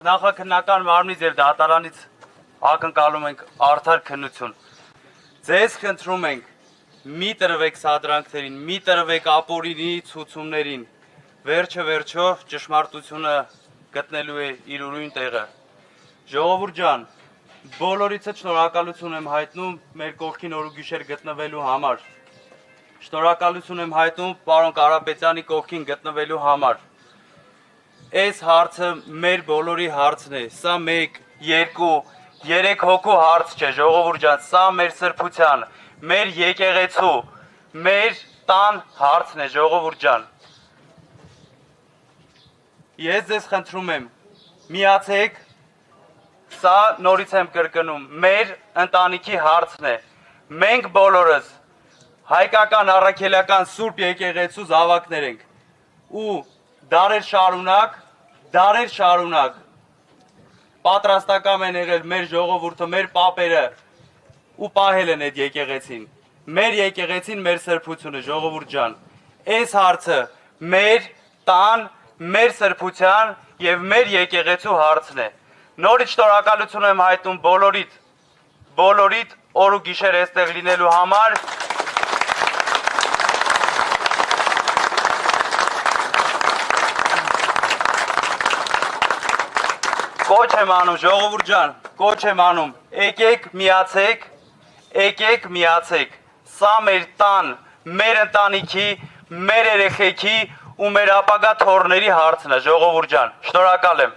Նախաքննական մարմնից եւ դատարանից ակնկալում ենք արդար քննություն։ Ձեզ խնդրում ենք մի տրվեք սադրանքներին, մի տրվեք ապօրինի ցուցումներին։ Վերջը ճշմարտությունը գտնելու է իր ուրույն տեղը։ Ժողովուրդ ջան, բոլորիցս շնորհակալություն եմ հայտնում մեր կողքին օր ու գիշեր գտնվելու համար։ Շնորհակալություն եմ հայտնում պարոն Կարապետյանի կողքին գտնվելու համար։ Այս հարցը մեր բոլորի հարցն է, սա 1, 2, 3 հոգու հարց չէ, ժողովուրդ ջան, սա մեր սրբության, մեր եկեղեցու, մեր տան հարցն է, ժողովուրդ ջան։ Ես ձեզ խնդրում եմ, միացեք, սա նորից եմ կրկնում, մեր ընտանիքի հարցն է, մենք բոլորս հայկական առաքելական սուրբ եկեղեցու զավակներ ենք ու դարեր շարունակ պատրաստական են եղել մեր ժողովուրդը, մեր պապերը ու պահել են այդ եկեղեցին։ Մեր եկեղեցին, մեր սրբությունը, ժողովուրդ ջան, այս հարցը մեր տան, մեր սրբության եւ մեր եկեղեցու հարցն է։ Նորից շնորհակալություն եմ հայտնում բոլորիդ օր ու գիշեր այստեղ լինելու համար։ Կոչ եմ անում, ժողովուրդ ջան, կոչ եմ անում, եկեք միացեք, սա մեր տան, մեր ընտանիքի, մեր երեխեքի ու մեր ապագա թոռների հարցն է, ժողովուրդ ջան, շնորհակալ եմ։